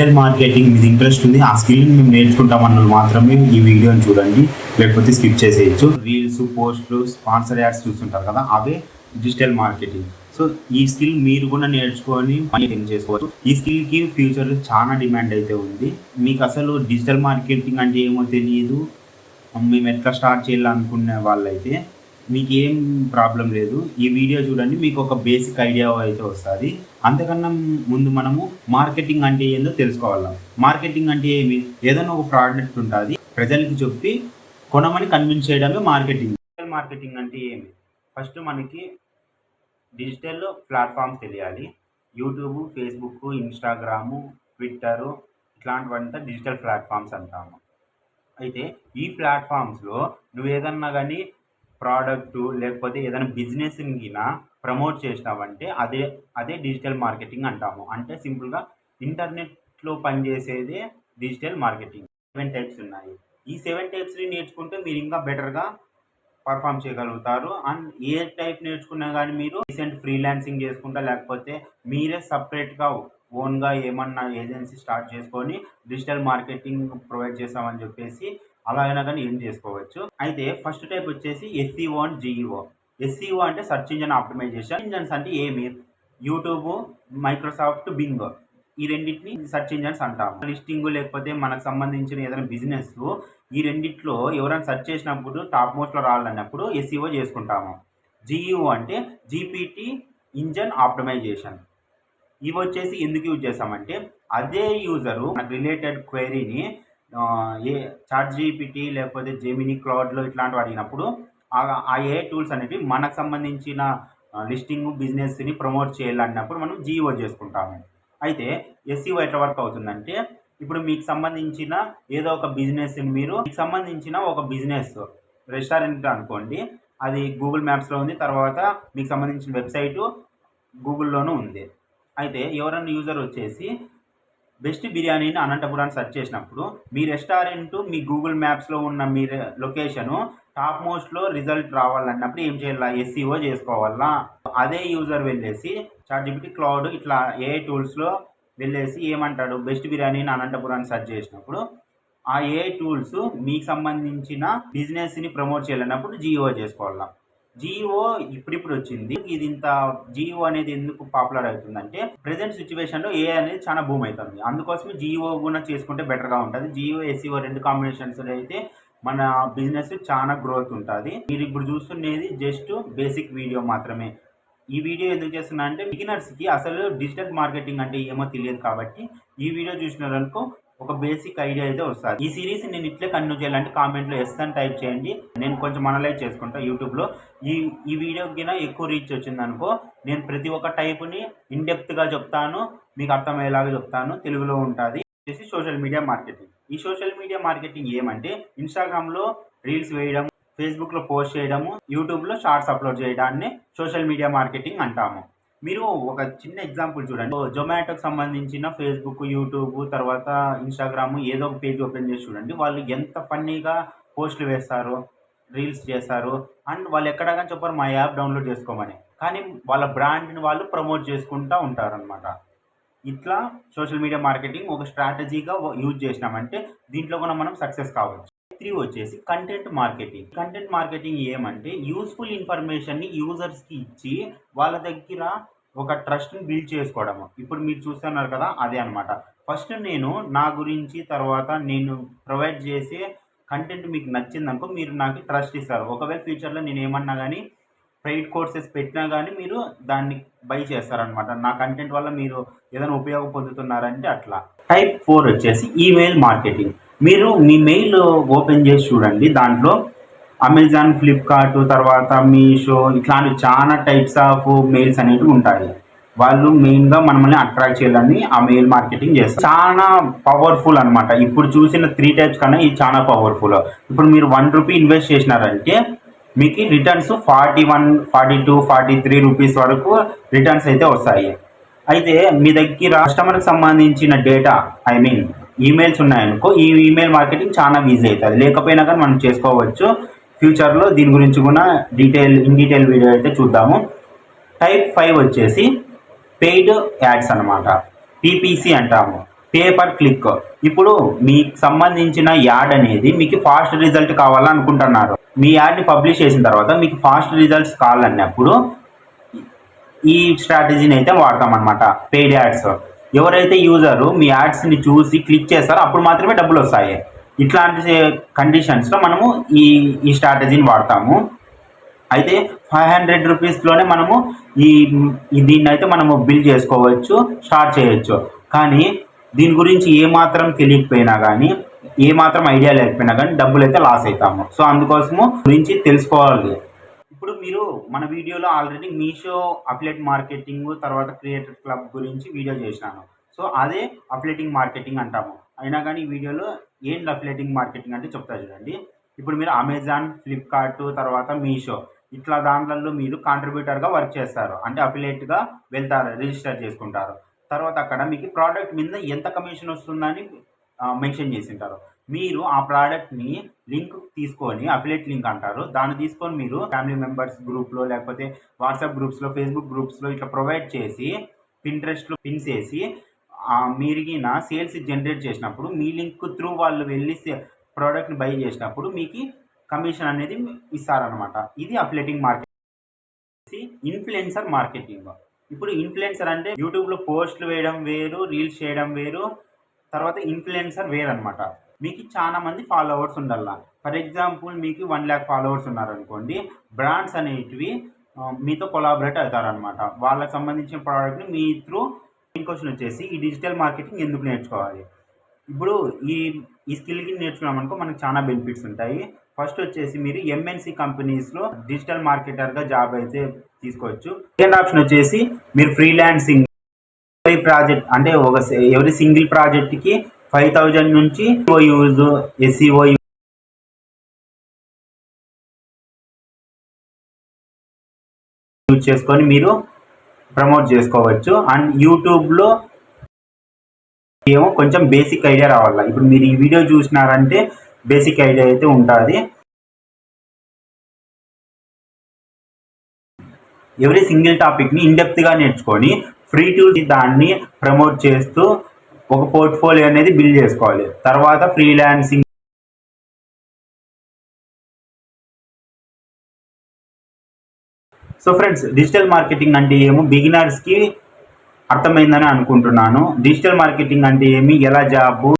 Digital marketing మీద interest ఉంది, ఆ స్కిల్ని మేము నేర్చుకుంటాం అన్నది మాత్రమే ఈ వీడియోని చూడండి, లేకపోతే స్కిప్ చేసేయచ్చు. రీల్స్, పోస్టులు, స్పాన్సర్ యాడ్స్ చూస్తుంటారు కదా, అవే డిజిటల్ మార్కెటింగ్. సో ఈ స్కిల్ మీరు కూడా నేర్చుకొని మనీ చేసుకోవచ్చు. ఈ స్కిల్కి ఫ్యూచర్లో చాలా డిమాండ్ అయితే ఉంది. మీకు అసలు డిజిటల్ మార్కెటింగ్ అంటే ఏమో తెలియదు, మేము ఎట్లా స్టార్ట్ చేయాలనుకునే వాళ్ళైతే మీకు ఏం ప్రాబ్లం లేదు, ఈ వీడియో చూడండి, మీకు ఒక బేసిక్ ఐడియా అయితే వస్తుంది. అంతకన్నా ముందు మనము మార్కెటింగ్ అంటే ఏందో తెలుసుకోవాలి. మార్కెటింగ్ అంటే ఏమి, ఏదైనా ఒక ప్రోడక్ట్ ఉంటుంది, ప్రజలకి చెప్పి కొనమని కన్విన్స్ చేయడమే మార్కెటింగ్. డిజిటల్ మార్కెటింగ్ అంటే ఏమి, ఫస్ట్ మనకి డిజిటల్ ప్లాట్ఫామ్స్ తెలియాలి. యూట్యూబ్, ఫేస్బుక్, ఇన్స్టాగ్రాము, ట్విట్టరు, ఇట్లాంటివంతా డిజిటల్ ప్లాట్ఫామ్స్ అంటాము. అయితే ఈ ప్లాట్ఫామ్స్లో నువ్వు ఏదన్నా కానీ ప్రోడక్టు లేకపోతే ఏదైనా బిజినెస్ని గినా ప్రమోట్ చేసినావంటే అదే డిజిటల్ మార్కెటింగ్ అంటాము. అంటే సింపుల్గా ఇంటర్నెట్లో పనిచేసేదే డిజిటల్ మార్కెటింగ్. 7 టైప్స్ ఉన్నాయి. ఈ 7 టైప్స్ని నేర్చుకుంటే మీరు ఇంకా బెటర్గా పర్ఫామ్ చేయగలుగుతారు. అండ్ ఏ టైప్ నేర్చుకున్నా కానీ మీరు రీసెంట్ ఫ్రీలాన్సింగ్ చేసుకుంటా, లేకపోతే మీరే సపరేట్గా ఓన్గా ఏమన్నా ఏజెన్సీ స్టార్ట్ చేసుకొని డిజిటల్ మార్కెటింగ్ ప్రొవైడ్ చేస్తామని చెప్పేసి అలా అయినా కానీ ఏం చేసుకోవచ్చు. అయితే ఫస్ట్ టైప్ వచ్చేసి SEO అండ్ GEO. SEO అంటే సెర్చ్ ఇంజిన్ ఆప్టిమైజేషన్. ఇంజన్స్ అంటే ఏమి, యూట్యూబ్, మైక్రోసాఫ్ట్, బింగ్, ఈ రెండింటిని సెర్చ్ ఇంజన్స్ అంటాము. లిస్టింగ్ లేకపోతే మనకు సంబంధించిన ఏదైనా బిజినెస్ ఈ రెండిట్లో ఎవరైనా సెర్చ్ చేసినప్పుడు టాప్ మోస్ట్లో రావాలన్నప్పుడు SEO చేసుకుంటాము. GEO అంటే GPT ఇంజన్ ఆప్టిమైజేషన్. ఇవి వచ్చేసి ఎందుకు యూజ్ చేస్తామంటే అదే యూజరు మనకు రిలేటెడ్ క్వైరీని ఏ ChatGPT లేకపోతే జెమినీ, క్లౌడ్లో ఇట్లాంటివి అడిగినప్పుడు ఆ AI టూల్స్ అనేవి మనకు సంబంధించిన లిస్టింగ్ బిజినెస్ని ప్రమోట్ చేయాలన్నప్పుడు మనం GEO చేసుకుంటాము. అయితే SEO ఎట్లా వర్క్ అవుతుందంటే, ఇప్పుడు మీకు సంబంధించిన ఏదో ఒక బిజినెస్ని మీకు సంబంధించిన ఒక బిజినెస్ రెస్టారెంట్ అనుకోండి, అది గూగుల్ మ్యాప్స్లో ఉంది, తర్వాత మీకు సంబంధించిన వెబ్సైటు గూగుల్లోనూ ఉంది. అయితే ఎవరైనా యూజర్ వచ్చేసి బెస్ట్ బిర్యానీని అనంతపురాన్ని సెర్చ్ చేసినప్పుడు మీ రెస్టారెంట్ మీ గూగుల్ మ్యాప్స్లో ఉన్న మీ లొకేషను టాప్ మోస్ట్లో రిజల్ట్ రావాలన్నప్పుడు ఏం చేయాలి, SEO చేసుకోవాలా. అదే యూజర్ వెళ్ళేసి ChatGPT, క్లౌడ్ ఇట్లా AI టూల్స్లో వెళ్ళేసి ఏమంటాడు, బెస్ట్ బిర్యానీని అనంతపురాన్ని సెర్చ్ చేసినప్పుడు ఆ AI టూల్స్ మీకు సంబంధించిన బిజినెస్ని ప్రమోట్ చేయాలన్నప్పుడు GEO చేసుకోవాలా. GEO ఇప్పుడు వచ్చింది. ఇది ఇంత GEO అనేది ఎందుకు పాపులర్ అవుతుందంటే ప్రెజెంట్ సిచ్యువేషన్లో AI అనేది చాలా బూమ్ అవుతుంది. అందుకోసమే GEO కూడా చేసుకుంటే బెటర్గా ఉంటుంది. GEO, SEO రెండు కాంబినేషన్స్ అయితే మన బిజినెస్ చాలా గ్రోత్ ఉంటుంది. మీరు ఇప్పుడు చూస్తున్నది జస్ట్ బేసిక్ వీడియో మాత్రమే. ఈ వీడియో ఎందుకు చేస్తున్నా అంటే బిగినర్స్కి అసలు డిజిటల్ మార్కెటింగ్ అంటే ఏమో తెలియదు కాబట్టి ఈ వీడియో చూసినారనుకో ఒక బేసిక్ ఐడియా అయితే వస్తుంది. ఈ సిరీస్ నేను ఇట్లే కంటిన్యూ చేయాలంటే కామెంట్లో ఎస్ అని టైప్ చేయండి, నేను కొంచెం అనలైజ్ చేసుకుంటా యూట్యూబ్లో. ఈ వీడియోకి ఎక్కువ రీచ్ వచ్చిందనుకో నేను ప్రతి ఒక్క టైప్ని ఇన్డెప్త్గా చెప్తాను, మీకు అర్థమయ్యేలాగా చెప్తాను, తెలుగులో ఉంటుంది. Social media marketing. ఈ సోషల్ మీడియా మార్కెటింగ్ ఏమంటే ఇన్స్టాగ్రామ్లో రీల్స్ వేయడం, ఫేస్బుక్లో పోస్ట్ చేయడము, యూట్యూబ్లో షార్ట్స్ అప్లోడ్ చేయడాన్ని సోషల్ మీడియా మార్కెటింగ్ అంటాము. మీరు ఒక చిన్న ఎగ్జాంపుల్ చూడండి. జొమాటోకి సంబంధించిన ఫేస్బుక్, యూట్యూబ్, తర్వాత ఇన్స్టాగ్రామ్ ఏదో ఒక పేజ్ ఓపెన్ చేసి చూడండి, వాళ్ళు ఎంత ఫన్నీగా పోస్టులు వేస్తారు, రీల్స్ చేస్తారు. అండ్ వాళ్ళు ఎక్కడ కానీ చెప్పారు మా యాప్ డౌన్లోడ్ చేసుకోమని, కానీ వాళ్ళ బ్రాండ్ని వాళ్ళు ప్రమోట్ చేసుకుంటూ ఉంటారనమాట. ఇట్లా సోషల్ మీడియా మార్కెటింగ్ ఒక స్ట్రాటజీగా యూజ్ చేసినామంటే దీంట్లో కూడా మనం సక్సెస్ కావచ్చు. 3 వచ్చేసి కంటెంట్ మార్కెటింగ్. కంటెంట్ మార్కెటింగ్ ఏమంటే యూస్ఫుల్ ఇన్ఫర్మేషన్ని యూజర్స్కి ఇచ్చి వాళ్ళ దగ్గర ఒక ట్రస్ట్ని బిల్డ్ చేసుకోవడము. ఇప్పుడు మీరు చూస్తున్నారు కదా, అదే అనమాట. ఫస్ట్ నేను నా గురించి, తర్వాత నేను ప్రొవైడ్ చేసే కంటెంట్ మీకు నచ్చిందనుకో మీరు నాకు ట్రస్ట్ ఇస్తారు. ఒకవేళ ఫ్యూచర్లో నేను ఏమన్నా కానీ పెయిడ్ కోర్సెస్ పెట్టినా కానీ మీరు దాన్ని బై చేస్తారనమాట. నా కంటెంట్ వల్ల మీరు ఏదైనా ఉపయోగం పొందుతున్నారంటే అట్లా. టైప్ 4 వచ్చేసి ఈమెయిల్ మార్కెటింగ్. మీరు మీ మెయిల్ ఓపెన్ చేసి చూడండి, దాంట్లో అమెజాన్, ఫ్లిప్కార్ట్, తర్వాత మీషో ఇట్లాంటి చాలా టైప్స్ ఆఫ్ మెయిల్స్ అనేవి ఉంటాయి. వాళ్ళు మెయిన్గా మనల్ని అట్రాక్ట్ చేయాలని ఆ మెయిల్ మార్కెటింగ్ చేస్తారు. చాలా పవర్ఫుల్ అనమాట. ఇప్పుడు చూసిన 3 టైప్స్ కన్నా ఇది చాలా పవర్ఫుల్. ఇప్పుడు మీరు ₹1 ఇన్వెస్ట్ చేసినారంటే మీకు రిటర్న్స్ 41, 42, 43 రూపీస్ వరకు రిటర్న్స్ అయితే వస్తాయి. అయితే మీ దగ్గర కస్టమర్కి సంబంధించిన డేటా, ఈమెయిల్స్ ఉన్నాయనుకో ఈ ఈమెయిల్ మార్కెటింగ్ చాలా ఈజీ అవుతుంది. లేకపోయినా కానీ మనం చేసుకోవచ్చు. ఫ్యూచర్లో దీని గురించి కూడా ఇన్ డీటెయిల్ వీడియో అయితే చూద్దాము. టైప్ 5 వచ్చేసి పెయిడ్ యాడ్స్ అనమాట, PPC అంటాము. Pay per click. ఇప్పుడు మీకు సంబంధించిన యాడ్ అనేది మీకు ఫాస్ట్ రిజల్ట్ కావాలనుకుంటున్నారు. మీ యాడ్ని పబ్లిష్ చేసిన తర్వాత మీకు ఫాస్ట్ రిజల్ట్స్ కావాలన్నప్పుడు ఈ స్ట్రాటజీని అయితే వాడతామన్నమాట, పెయిడ్ యాడ్స్. ఎవరైతే యూజరు మీ యాడ్స్ని చూసి క్లిక్ చేస్తారో అప్పుడు మాత్రమే డబ్బులు వస్తాయి. ఇట్లాంటి కండిషన్స్లో మనము ఈ స్ట్రాటజీని వాడతాము. అయితే 500 రూపీస్లోనే మనము దీన్ని అయితే మనము బిల్ చేసుకోవచ్చు, స్టార్ట్ చేయొచ్చు. కానీ దీని గురించి ఏమాత్రం తెలియకపోయినా కానీ, ఏమాత్రం ఐడియా లేకపోయినా కానీ డబ్బులు అయితే లాస్ అవుతాము. సో అందుకోసము గురించి తెలుసుకోవాలి. ఇప్పుడు మీరు మన వీడియోలో ఆల్రెడీ మీషో అఫిలియేట్ మార్కెటింగ్, తర్వాత క్రియేటర్ క్లబ్ గురించి వీడియో చేసినాను. సో అదే అఫిలియేటింగ్ మార్కెటింగ్ అంటాము. అయినా కానీ ఈ వీడియోలో ఏంటి అఫిలియేటింగ్ మార్కెటింగ్ అంటే చెప్తా చూడండి. ఇప్పుడు మీరు అమెజాన్, ఫ్లిప్కార్ట్, తర్వాత మీషో ఇట్లా దాంట్లో మీరు కాంట్రిబ్యూటర్గా వర్క్ చేస్తారు, అంటే అఫిలియేట్గా వెళ్తారు, రిజిస్టర్ చేసుకుంటారు. తర్వాత అక్కడ మీకు ప్రోడక్ట్ మీద ఎంత కమిషన్ వస్తుందని మెన్షన్ చేసి ఉంటారు. మీరు ఆ ప్రోడక్ట్ని లింక్ తీసుకొని, అఫిలియేట్ లింక్ అంటారు, దాన్ని తీసుకొని మీరు ఫ్యామిలీ మెంబర్స్ గ్రూప్లో, లేకపోతే వాట్సాప్ గ్రూప్స్లో, ఫేస్బుక్ గ్రూప్స్లో ఇట్లా ప్రొవైడ్ చేసి, పింట్రెస్ట్లో పిన్స్ వేసి మీరిగిన సేల్స్ జనరేట్ చేసినప్పుడు మీ లింక్ త్రూ వాళ్ళు వెళ్ళి ప్రోడక్ట్ని బై చేసినప్పుడు మీకు కమిషన్ అనేది ఇస్తారనమాట. ఇది అఫిలియేటింగ్ మార్కెటింగ్. Influencer marketing. ఇప్పుడు ఇన్ఫ్లుయెన్సర్ అంటే యూట్యూబ్లో పోస్టులు వేయడం వేరు, రీల్స్ చేయడం వేరు, తర్వాత ఇన్ఫ్లుయెన్సర్ వేరు అనమాట. మీకు చాలా మంది ఫాలోవర్స్ ఉండాల. ఫర్ ఎగ్జాంపుల్ మీకు 1 lakh ఫాలోవర్స్ ఉన్నారనుకోండి, బ్రాండ్స్ అనేటివి మీతో కొలాబరేట్ అవుతారనమాట. వాళ్ళకి సంబంధించిన ప్రోడక్ట్ని మీ త్రూ. క్వశ్చన్ వచ్చేసి ఈ డిజిటల్ మార్కెటింగ్ ఎందుకు నేర్చుకోవాలి? ఇప్పుడు ఈ స్కిల్కి నేర్చుకున్నాం అనుకో మనకు చాలా బెనిఫిట్స్ ఉంటాయి. ఫస్ట్ వచ్చేసి మీరు ఎంఎన్సి కంపెనీస్లో డిజిటల్ మార్కెటర్గా జాబ్ అయితే తీసుకోవచ్చు. సెకండ్ ఆప్షన్ వచ్చేసి మీరు ఫ్రీలాన్సింగ్ ప్రాజెక్ట్, అంటే ఎవరి సింగిల్ ప్రాజెక్ట్కి 5,000 నుంచి యూజ్ ఎస్ఈఓ యూజ్ చేసుకొని మీరు ప్రమోట్ చేసుకోవచ్చు. అండ్ యూట్యూబ్లో ఏమో కొంచెం బేసిక్ ఐడియా రావాలి. ఇప్పుడు మీరు ఈ వీడియో చూసినారంటే బేసిక్ ఐడియా అయితే ఉంటుంది. ఎవరి సింగిల్ టాపిక్ని ఇన్డెప్త్గా నేర్చుకొని ఫ్రీ టు దాన్ని ప్రమోట్ చేస్తూ ఒక పోర్ట్ఫోలియో అనేది బిల్డ్ చేసుకోవాలి. తర్వాత freelancing. So friends, digital marketing అంటే ఏమో బిగినర్స్కి అర్థమైందని అనుకుంటున్నాను. డిజిటల్ మార్కెటింగ్ అంటే ఏమి, ఎలా జాబు